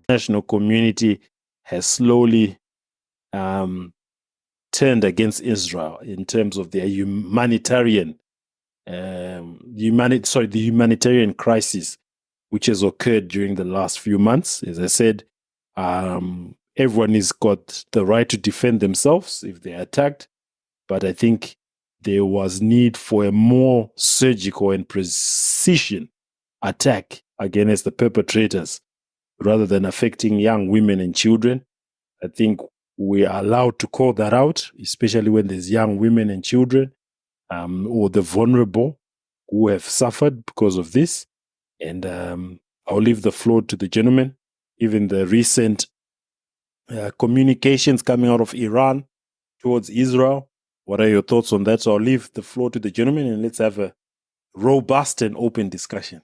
international community has slowly turned against Israel in terms of their the humanitarian crisis which has occurred during the last few months. As I said, everyone has got the right to defend themselves if they're attacked, but I think there was need for a more surgical and precision attack against the perpetrators rather than affecting young women and children. I think we are allowed to call that out, especially when there's young women and children or the vulnerable who have suffered because of this. And I'll leave the floor to the gentleman. Even the recent communications coming out of Iran towards Israel, what are your thoughts on that? So I'll leave the floor to the gentleman and let's have a robust and open discussion.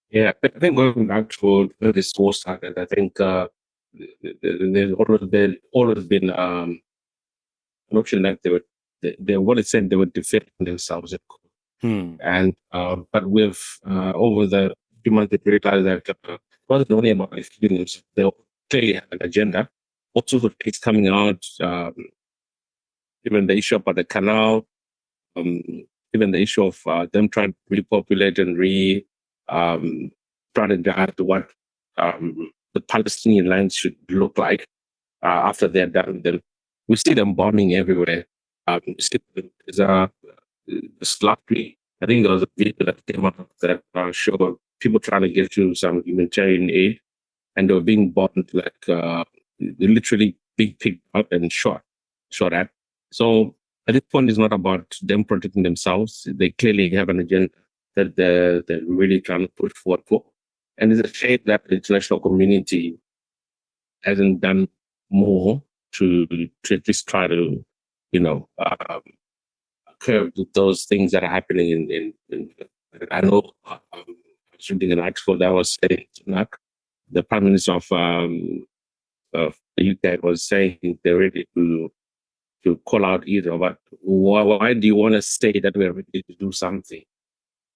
Yeah, I think going back to where this war started, I think there's always been an option that what it said they were defending themselves. And but with over the few months, they realized that it wasn't only about feelings. They clearly had an agenda. Also, the things coming out, even the issue about the canal, even the issue of them trying to repopulate and strategize to what the Palestinian lands should look like after they're done. Then we see them bombing everywhere. There's this last week, I think there was a video that came out that showed people trying to get to some humanitarian aid, and they were being bombed like literally being picked up and shot at. So at this point, it's not about them protecting themselves. They clearly have an agenda that they're really trying to push forward for. And it's a shame that the international community hasn't done more to at least try to, curb those things that are happening in I know I was reading an article that was saying the Prime Minister of the UK was saying they're ready to call out Israel, but why do you want to say that we're ready to do something?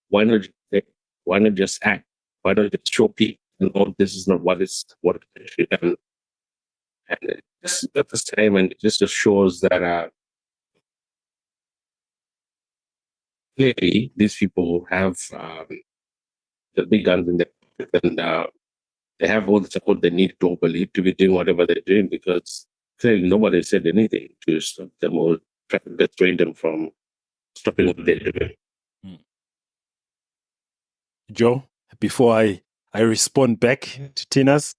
Why not just act? Why not just show people, this is not what it should be. And just at the same, and it just shows that clearly these people have the big guns in their pocket, and they have all the support they need globally to be doing whatever they're doing, because clearly nobody said anything to stop them or try to dissuade them from stopping what they're doing. Joe, before I respond back to Tina's.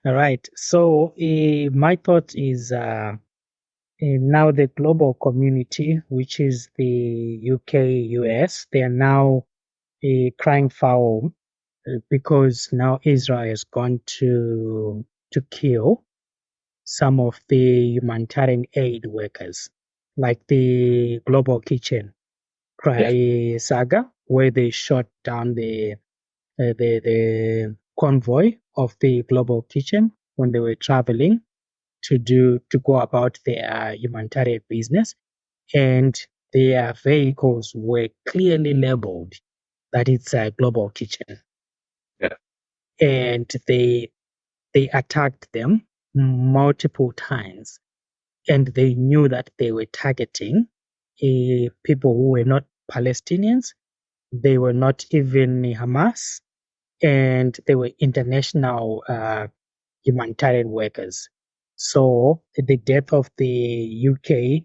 All right. So my thought is now the global community, which is the UK, US, they are now crying foul because now Israel has gone to kill some of the humanitarian aid workers, like the Global Kitchen saga, where they shot down the convoy of the Global Kitchen when they were traveling to go about their humanitarian business, and their vehicles were clearly labeled that it's a Global Kitchen. Yeah. And they attacked them multiple times, and they knew that they were targeting people who were not Palestinians, they were not even Hamas, and they were international humanitarian workers. So the death of the UK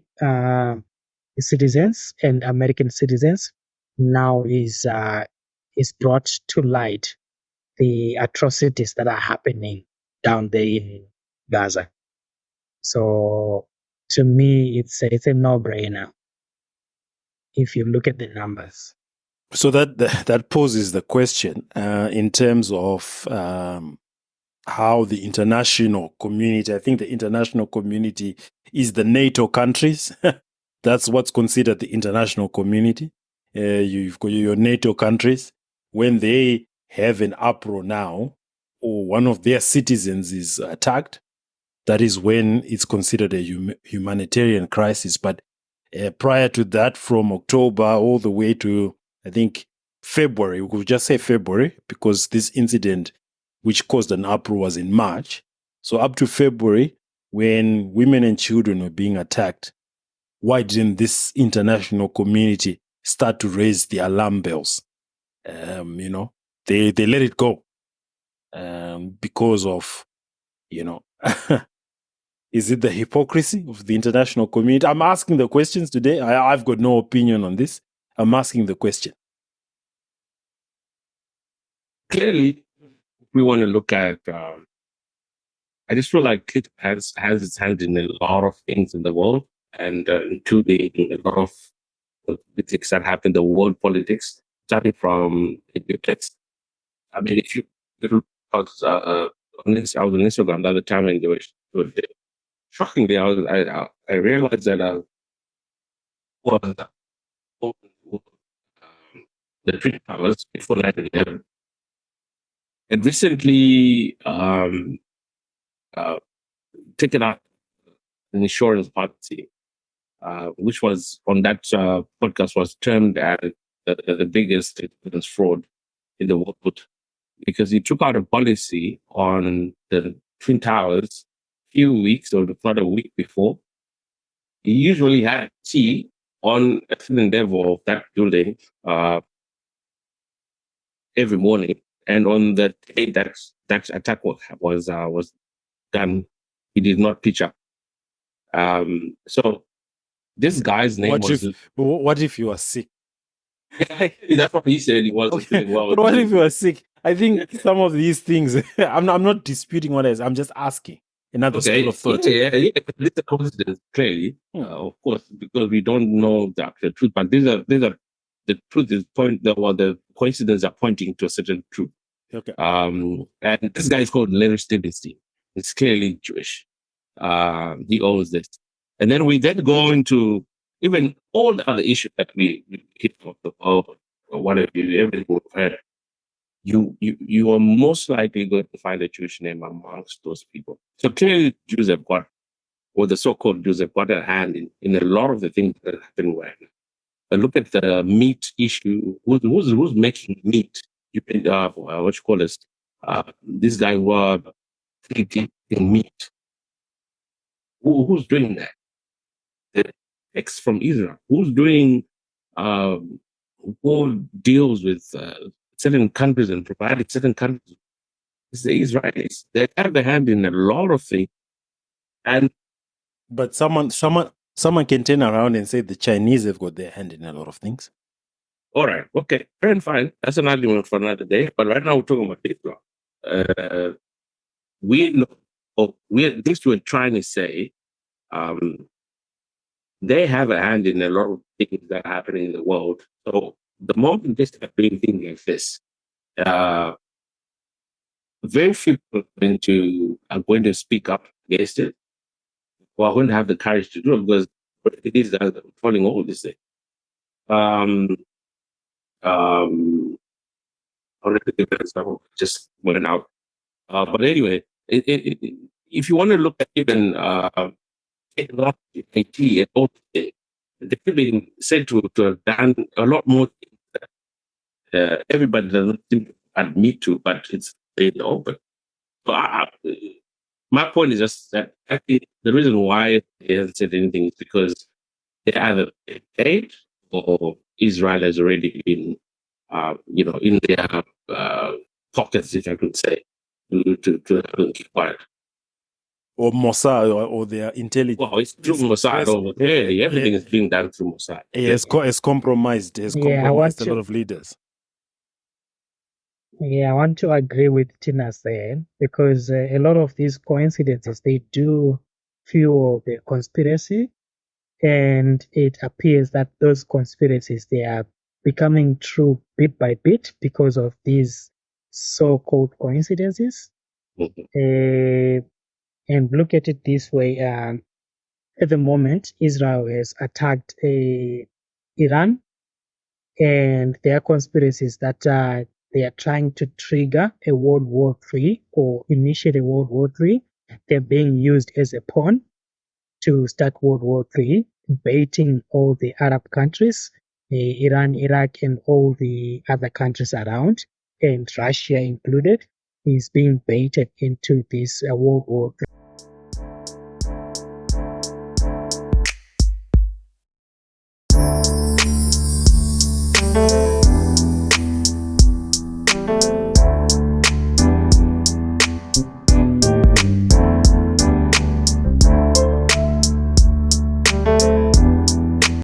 citizens and American citizens now is brought to light the atrocities that are happening down there in Gaza. So to me, it's a no-brainer if you look at the numbers. So that poses the question in terms of how the international community, I think the international community is the NATO countries. That's what's considered the international community. You've got your NATO countries. When they have an uproar now, or one of their citizens is attacked, that is when it's considered a humanitarian crisis. But prior to that, from October all the way to, I think, February, we could just say February, because this incident which caused an uproar was in March. So up to February, when women and children were being attacked, why didn't this international community start to raise the alarm bells? You know, they let it go because of, you know, is it the hypocrisy of the international community? I'm asking the questions today. I've got no opinion on this. I'm asking the question. Clearly, we want to look at. I just feel like it has its hand in a lot of things in the world, and including a lot of politics that happen, the world politics, starting from educators. I mean, if you I was on Instagram the other time, and they were shockingly, I realized that the Twin Towers before 9/11, and recently taken out an insurance policy, which was on that podcast was termed as the biggest insurance fraud in the world, because he took out a policy on the Twin Towers a few weeks or not a week before. He usually had a key on a certain level of that building every morning, and on the day that attack was done, he did not pitch up. So this guy's name what if you are sick? That's what he said. He wasn't feeling well. But what if you are sick? I think some of these things, I'm not disputing what it is. I'm just asking another school of thought. Yeah. It's a coincidence, clearly, of course, because we don't know the actual truth. But these are the truth is the coincidence are pointing to a certain truth. Okay. And this guy is called Larry Stevenson. It's clearly Jewish. He owns this, and then we go into even all the other issues that we hit off the or whatever everything we've heard. You are most likely going to find a Jewish name amongst those people. So clearly, Jews have got, or the so-called Jews have got a hand in a lot of the things that happen right now. But look at the meat issue. Who's making meat? You can what you call this? This guy was eating meat. Who's doing that? The ex from Israel. Who's doing? Who deals with certain countries and providing certain countries? It's the Israelis. They have their hand in a lot of things. But someone can turn around and say the Chinese have got their hand in a lot of things. All right. Okay. Fair and fine. That's an argument for another day. But right now we're talking about Israel. We know, this we're trying to say, they have a hand in a lot of things that are happening in the world. So the moment they start doing things like this, very few people are going to speak up against it, or are going to have the courage to do it, because it is falling all this thing. Just went out. But anyway, if you want to look at even IT and all, they've been said to have done a lot more things that everybody doesn't seem to admit to, but it's very open. But my point is just that actually the reason why they haven't said anything is because they either paid or Israel has already been, in their pockets, if I could say, to keep quiet. Or Mossad, or their intelligence. Well, it's through Mossad over there. Everything is being done through Mossad. It's compromised. It's compromised a lot of leaders. Yeah, I want to agree with Tina there, because a lot of these coincidences, they do fuel the conspiracy, and it appears that those conspiracies, they are becoming true bit by bit because of these so-called coincidences. And look at it this way, at the moment, Israel has attacked Iran, and there are conspiracies that they are trying to trigger a World War III or initiate a World War III. They're being used as a pawn to start World War III, baiting all the Arab countries Iran, Iraq, and all the other countries around, and Russia included, is being baited into this World War III.